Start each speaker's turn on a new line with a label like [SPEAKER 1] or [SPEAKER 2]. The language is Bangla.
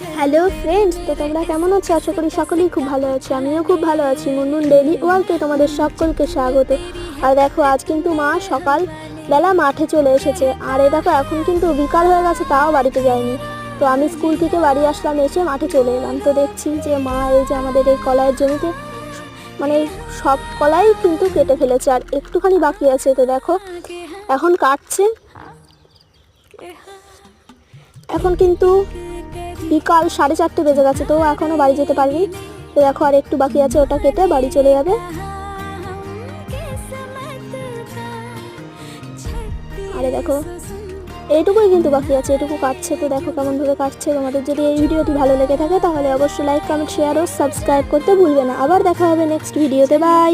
[SPEAKER 1] হ্যালো ফ্রেন্ডস, তো তোমরা কেমন আছো? আশা করি সকলেই খুব ভালো আছো। আমিও খুব ভালো আছি। মুনমুন ডেইলি ওয়ার্ল্ডে তোমাদের সকলকে স্বাগত। আর দেখো, আজ কিন্তু মা সকালবেলা মাঠে চলে এসেছে। আর এই দেখো, এখন কিন্তু বিকাল হয়ে গেছে, তাও বাড়িতে যায়নি। তো আমি স্কুল থেকে বাড়ি আসলাম, এসে মাঠে চলে এলাম। তো দেখছি যে মা এই যে আমাদের এই কলাইয়ের জমিতে মানে সব কলাই কিন্তু কেটে ফেলেছে, আর একটুখানি বাকি আছে। তো দেখো এখন কাটছে। এখন কিন্তু বিকাল 4:30 বেজে গেছে, তো এখনও বাড়ি যেতে পারিনি। তো দেখো আর একটু বাকি আছে, ওটা কেটে বাড়ি চলে যাবে। আরে দেখো, এইটুকুই কিন্তু বাকি আছে, এটুকু কাটছে। তো দেখো কেমন ভাবে কাটছে। তোমাদের যদি এই ভিডিওটি ভালো লেগে থাকে তাহলে অবশ্যই লাইক, কমেন্ট, শেয়ার ও সাবস্ক্রাইব করতে ভুলবে না। আবার দেখা হবে নেক্সট ভিডিওতে। বাই।